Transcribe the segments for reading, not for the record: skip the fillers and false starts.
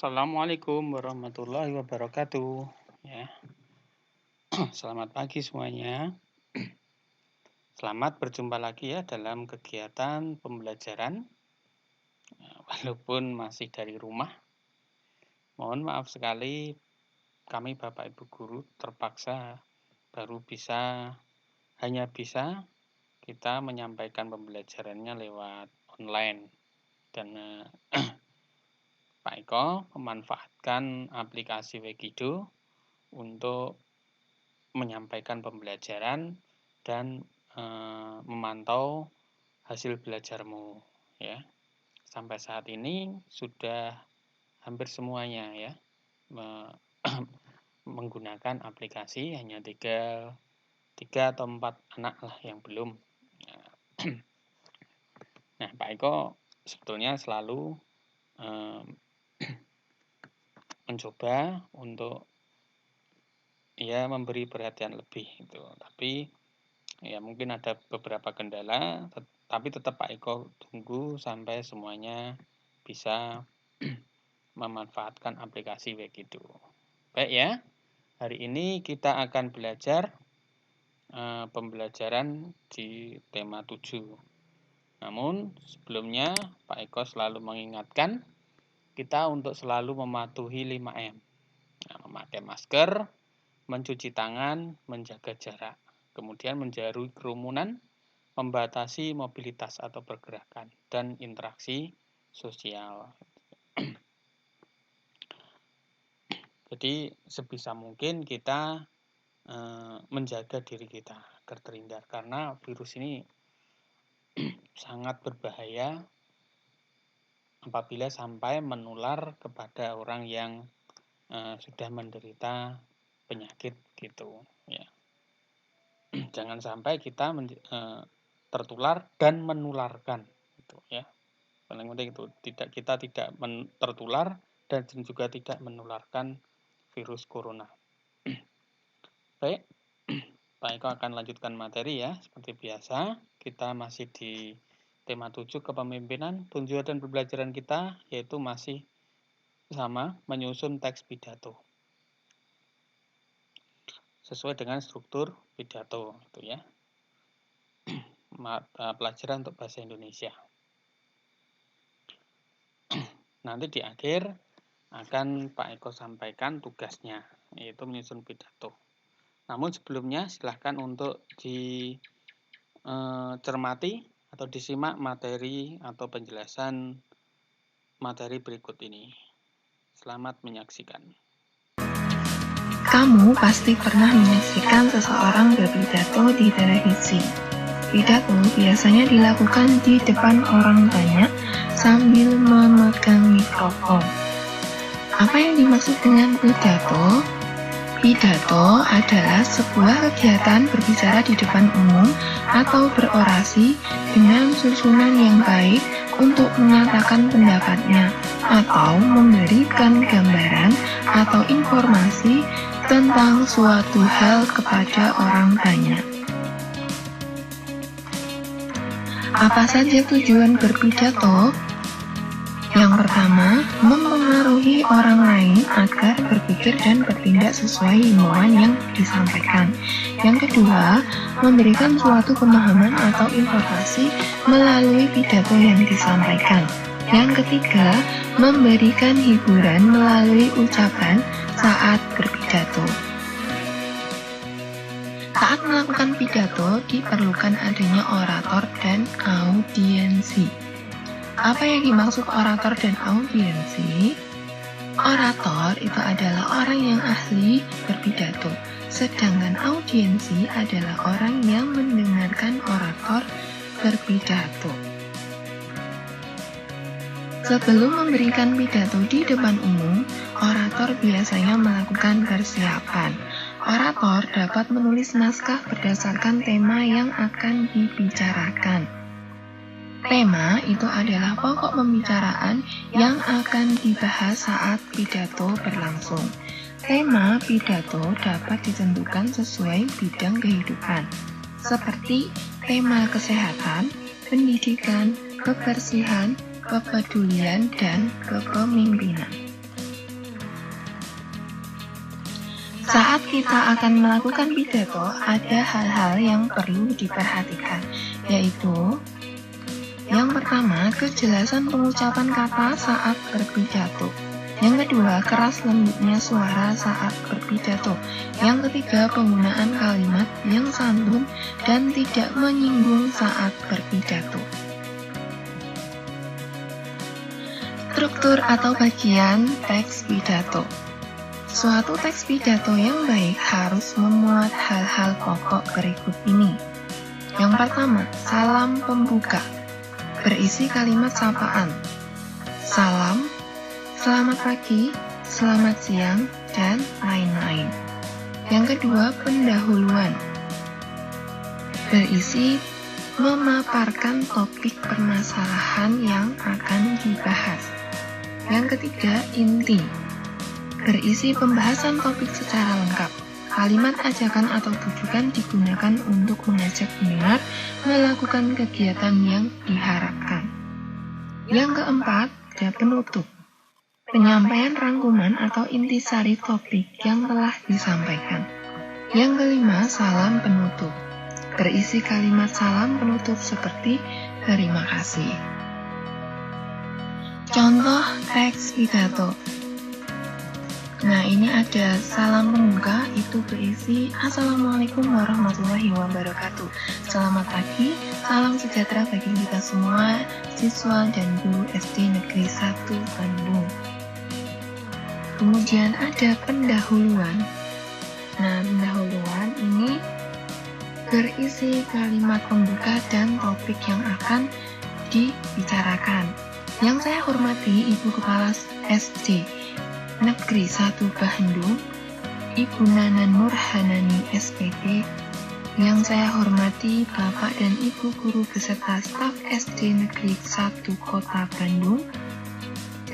Assalamualaikum warahmatullahi wabarakatuh. Ya, selamat pagi semuanya. Selamat berjumpa lagi ya dalam kegiatan pembelajaran, walaupun masih dari rumah. Mohon maaf sekali, kami Bapak Ibu Guru terpaksa hanya bisa kita menyampaikan pembelajarannya lewat online. Dan Pak Eko memanfaatkan aplikasi Wekido untuk menyampaikan pembelajaran dan memantau hasil belajarmu ya. Sampai saat ini sudah hampir semuanya ya menggunakan aplikasi, hanya tiga atau 4 anak lah yang belum. Nah, Pak Eko sebetulnya selalu mencoba untuk ya memberi perhatian lebih itu. Tapi ya mungkin ada beberapa kendala, tapi tetap Pak Eko tunggu sampai semuanya bisa memanfaatkan aplikasi Wekido. Baik ya, hari ini kita akan belajar pembelajaran di tema 7. Namun sebelumnya Pak Eko selalu mengingatkan kita untuk selalu mematuhi 5M. Nah, memakai masker, mencuci tangan, menjaga jarak, kemudian menjauhi kerumunan, membatasi mobilitas atau pergerakan, dan interaksi sosial. Jadi sebisa mungkin kita menjaga diri kita agar terhindar, karena virus ini sangat berbahaya apabila sampai menular kepada orang yang sudah menderita penyakit gitu ya. Jangan sampai kita tertular dan menularkan gitu ya. Paling penting itu kita tidak tertular dan juga tidak menularkan virus corona. Baik, Pak Eko akan lanjutkan materi ya. Seperti biasa, kita masih di tema 7 kepemimpinan. Tujuan dan pembelajaran kita yaitu masih sama, menyusun teks pidato sesuai dengan struktur pidato itu ya. Pelajaran untuk bahasa Indonesia. Nanti di akhir akan Pak Eko sampaikan tugasnya, yaitu menyusun pidato. Namun sebelumnya silahkan untuk dicermati atau disimak materi atau penjelasan materi berikut ini. Selamat menyaksikan. Kamu pasti pernah menyaksikan seseorang berpidato di televisi. Pidato biasanya dilakukan di depan orang banyak sambil memegang mikrofon. Apa yang dimaksud dengan pidato? Pidato adalah sebuah kegiatan berbicara di depan umum atau berorasi dengan susunan yang baik untuk mengatakan pendapatnya atau memberikan gambaran atau informasi tentang suatu hal kepada orang banyak. Apa saja tujuan berpidato? Yang pertama, mempengaruhi orang lain agar berpikir dan bertindak sesuai himbauan yang disampaikan. Yang kedua, memberikan suatu pemahaman atau informasi melalui pidato yang disampaikan. Yang ketiga, memberikan hiburan melalui ucapan saat berpidato. Saat melakukan pidato, diperlukan adanya orator dan audiensi. Apa yang dimaksud orator dan audiensi? Orator itu adalah orang yang ahli berpidato, sedangkan audiensi adalah orang yang mendengarkan orator berpidato. Sebelum memberikan pidato di depan umum, orator biasanya melakukan persiapan. Orator dapat menulis naskah berdasarkan tema yang akan dibicarakan. Tema itu adalah pokok pembicaraan yang akan dibahas saat pidato berlangsung. Tema pidato dapat ditentukan sesuai bidang kehidupan, seperti tema kesehatan, pendidikan, kebersihan, kepedulian, dan kepemimpinan. Saat kita akan melakukan pidato, ada hal-hal yang perlu diperhatikan, yaitu yang pertama, kejelasan pengucapan kata saat berpidato. Yang kedua, keras lembutnya suara saat berpidato. Yang ketiga, penggunaan kalimat yang santun dan tidak menyinggung saat berpidato. Struktur atau bagian teks pidato. Suatu teks pidato yang baik harus memuat hal-hal pokok berikut ini. Yang pertama, salam pembuka, berisi kalimat sapaan. Salam, selamat pagi, selamat siang, dan lain-lain. Yang kedua, pendahuluan, berisi memaparkan topik permasalahan yang akan dibahas. Yang ketiga, inti, berisi pembahasan topik secara lengkap. Kalimat ajakan atau tujukan digunakan untuk mengajak pendengar melakukan kegiatan yang diharapkan. Yang keempat, ada penutup, penyampaian rangkuman atau intisari topik yang telah disampaikan. Yang kelima, salam penutup, berisi kalimat salam penutup seperti terima kasih. Contoh teks pidato. Nah, ini ada salam pembuka, itu berisi Assalamualaikum warahmatullahi wabarakatuh. Selamat pagi, salam sejahtera bagi kita semua, siswa dan guru SD Negeri 1 Bandung. Kemudian ada pendahuluan. Nah, pendahuluan ini berisi kalimat pembuka dan topik yang akan dibicarakan. Yang saya hormati Ibu Kepala SD Negeri 1 Bandung, Ibu Nana Nurhanani SPD. Yang saya hormati Bapak dan Ibu Guru beserta staf SD Negeri 1 Kota Bandung,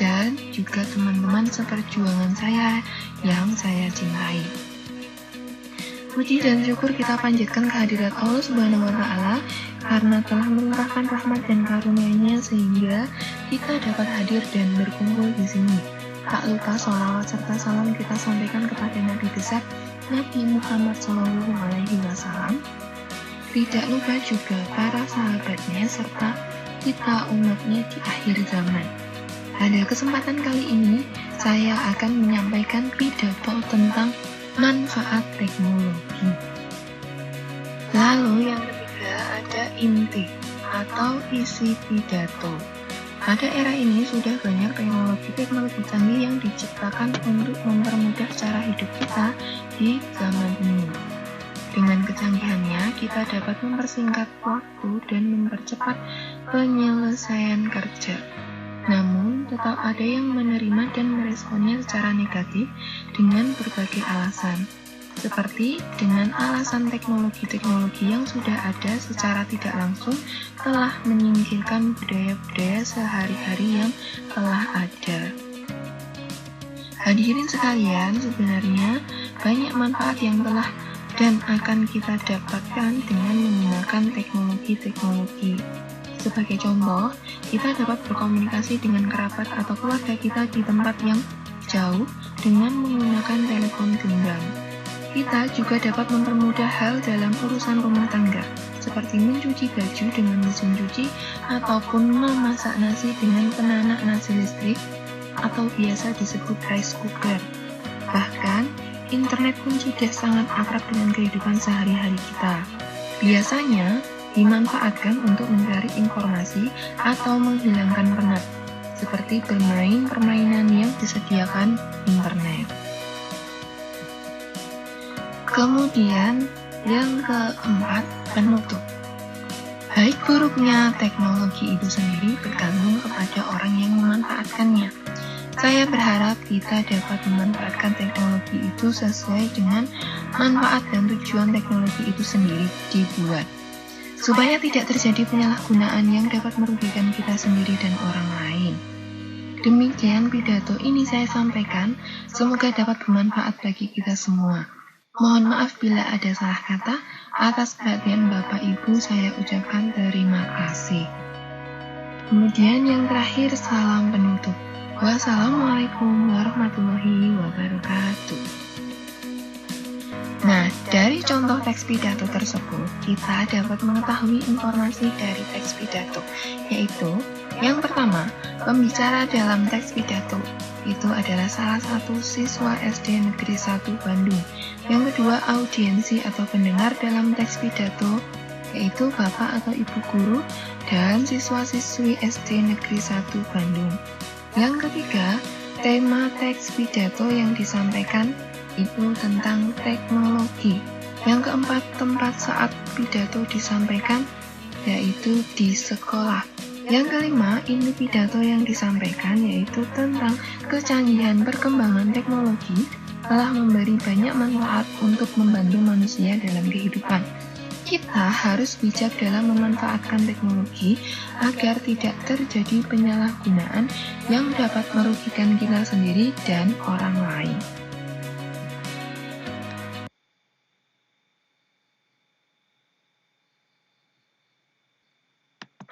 dan juga teman-teman seperjuangan saya yang saya cintai. Puji dan syukur kita panjatkan kehadirat Allah Subhanahu wa Ta'ala karena telah melimpahkan rahmat dan karunia-Nya sehingga kita dapat hadir dan berkumpul di sini. Tak lupa sholawat serta salam kita sampaikan kepada Nabi besar Nabi Muhammad SAW. Tidak lupa juga para sahabatnya serta kita umatnya di akhir zaman. Pada kesempatan kali ini, saya akan menyampaikan pidato tentang manfaat teknologi. Lalu yang ketiga ada inti atau isi pidato. Pada era ini sudah banyak teknologi canggih yang diciptakan untuk mempermudah cara hidup kita di zaman ini. Dengan kecanggihannya, kita dapat mempersingkat waktu dan mempercepat penyelesaian kerja. Namun, tetap ada yang menerima dan meresponnya secara negatif dengan berbagai alasan. Seperti dengan alasan teknologi-teknologi yang sudah ada secara tidak langsung telah menyingkirkan budaya-budaya sehari-hari yang telah ada. Hadirin sekalian, sebenarnya banyak manfaat yang telah dan akan kita dapatkan dengan menggunakan teknologi-teknologi. Sebagai contoh, kita dapat berkomunikasi dengan kerabat atau keluarga kita di tempat yang jauh dengan menggunakan telepon genggam. Kita juga dapat mempermudah hal dalam urusan rumah tangga, seperti mencuci baju dengan mesin cuci ataupun memasak nasi dengan penanak nasi listrik atau biasa disebut rice cooker. Bahkan, internet pun sudah sangat akrab dengan kehidupan sehari-hari kita. Biasanya, dimanfaatkan untuk mencari informasi atau menghilangkan penat, seperti bermain permainan yang disediakan internet. Kemudian, yang keempat, penutup. Baik buruknya teknologi itu sendiri bergantung kepada orang yang memanfaatkannya. Saya berharap kita dapat memanfaatkan teknologi itu sesuai dengan manfaat dan tujuan teknologi itu sendiri dibuat, supaya tidak terjadi penyalahgunaan yang dapat merugikan kita sendiri dan orang lain. Demikian pidato ini saya sampaikan, semoga dapat bermanfaat bagi kita semua. Mohon maaf bila ada salah kata. Atas perhatian Bapak Ibu saya ucapkan terima kasih. Kemudian yang terakhir, salam penutup. Wassalamualaikum warahmatullahi wabarakatuh. Nah, dari contoh teks pidato tersebut, kita dapat mengetahui informasi dari teks pidato, yaitu yang pertama, pembicara dalam teks pidato itu adalah salah satu siswa SD Negeri 1 Bandung. Yang kedua, audiensi atau pendengar dalam teks pidato yaitu Bapak atau Ibu guru dan siswa-siswi SD Negeri 1 Bandung. Yang ketiga, tema teks pidato yang disampaikan itu tentang teknologi. Yang keempat, tempat saat pidato disampaikan yaitu di sekolah. Yang kelima, ini pidato yang disampaikan yaitu tentang kecanggihan perkembangan teknologi telah memberi banyak manfaat untuk membantu manusia dalam kehidupan. Kita harus bijak dalam memanfaatkan teknologi agar tidak terjadi penyalahgunaan yang dapat merugikan kita sendiri dan orang lain.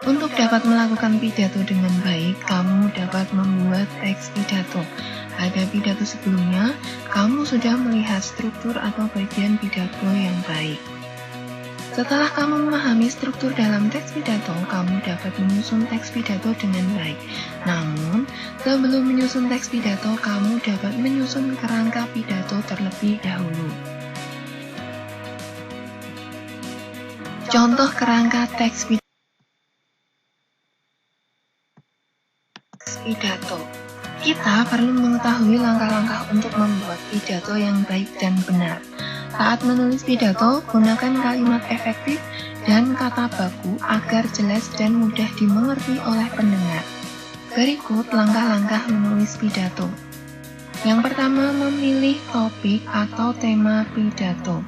Untuk dapat melakukan pidato dengan baik, kamu dapat membuat teks pidato. Pada pidato sebelumnya, kamu sudah melihat struktur atau bagian pidato yang baik. Setelah kamu memahami struktur dalam teks pidato, kamu dapat menyusun teks pidato dengan baik. Namun, sebelum menyusun teks pidato, kamu dapat menyusun kerangka pidato terlebih dahulu. Contoh kerangka teks pidato. Kita perlu mengetahui langkah-langkah untuk membuat pidato yang baik dan benar. Saat menulis pidato, gunakan kalimat efektif dan kata baku agar jelas dan mudah dimengerti oleh pendengar. Berikut langkah-langkah menulis pidato. Yang pertama, memilih topik atau tema pidato.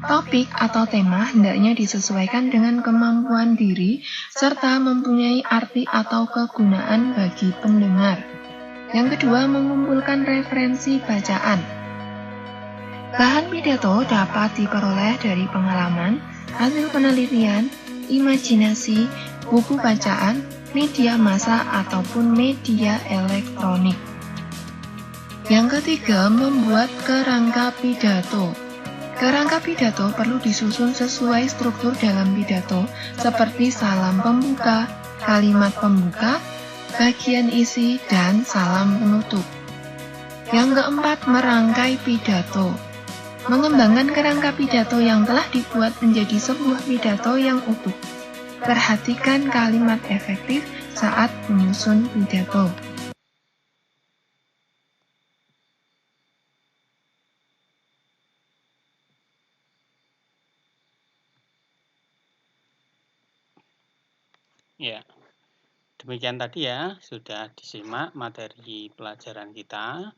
Topik atau tema hendaknya disesuaikan dengan kemampuan diri serta mempunyai arti atau kegunaan bagi pendengar. Yang kedua, mengumpulkan referensi bacaan. Bahan pidato dapat diperoleh dari pengalaman, hasil penelitian, imajinasi, buku bacaan, media massa, ataupun media elektronik. Yang ketiga, membuat kerangka pidato. Kerangka pidato perlu disusun sesuai struktur dalam pidato, seperti salam pembuka, kalimat pembuka, bagian isi, dan salam penutup. Yang keempat, merangkai pidato. Mengembangkan kerangka pidato yang telah dibuat menjadi sebuah pidato yang utuh. Perhatikan kalimat efektif saat menyusun pidato. Ya, demikian tadi ya, sudah disimak materi pelajaran kita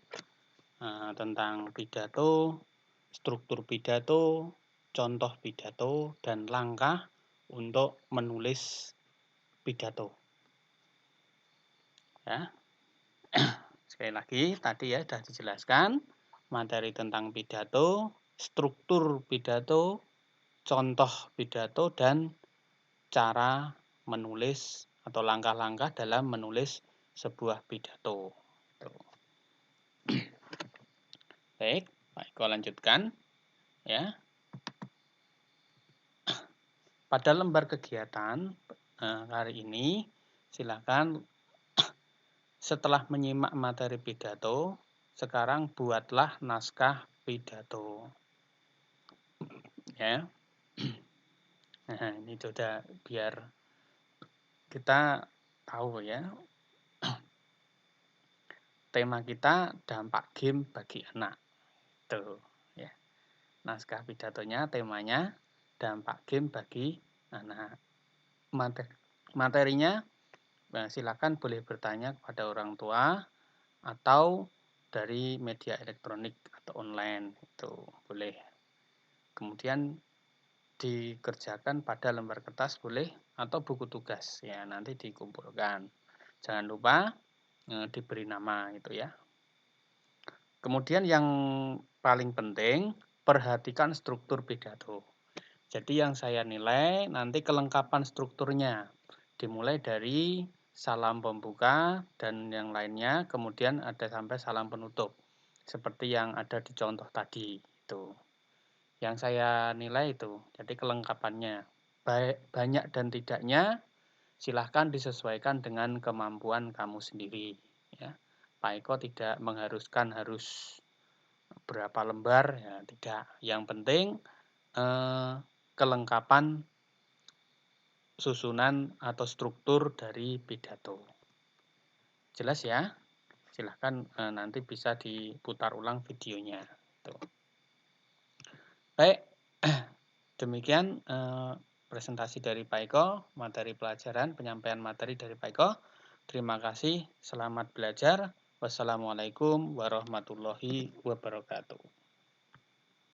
tentang pidato, struktur pidato, contoh pidato, dan langkah untuk menulis pidato. Ya, sekali lagi tadi ya sudah dijelaskan materi tentang pidato, struktur pidato, contoh pidato, dan cara menulis atau langkah-langkah dalam menulis sebuah pidato. Baik, Pak Eko lanjutkan ya. Pada lembar kegiatan hari ini, silakan setelah menyimak materi pidato, sekarang buatlah naskah pidato. Ya. Nah, ini sudah biar kita tahu ya. Tema kita dampak game bagi anak. Tuh, ya. Naskah pidatonya temanya dampak game bagi anak. Materinya silakan boleh bertanya kepada orang tua atau dari media elektronik atau online, itu boleh. Kemudian dikerjakan pada lembar kertas boleh atau buku tugas ya, nanti dikumpulkan. Jangan lupa diberi nama itu ya. Kemudian yang paling penting, perhatikan struktur pidato. Jadi yang saya nilai nanti kelengkapan strukturnya. Dimulai dari salam pembuka dan yang lainnya, kemudian ada sampai salam penutup. Seperti yang ada di contoh tadi itu. Yang saya nilai itu, jadi kelengkapannya. Banyak dan tidaknya silahkan disesuaikan dengan kemampuan kamu sendiri. Ya. Pak Eko tidak mengharuskan harus berapa lembar, ya tidak. Yang penting kelengkapan susunan atau struktur dari pidato. Jelas ya? Silahkan nanti bisa diputar ulang videonya. Tuh. Baik, demikian presentasi dari Pak Eko, materi pelajaran, penyampaian materi dari Pak Eko. Terima kasih, selamat belajar. Wassalamualaikum warahmatullahi wabarakatuh.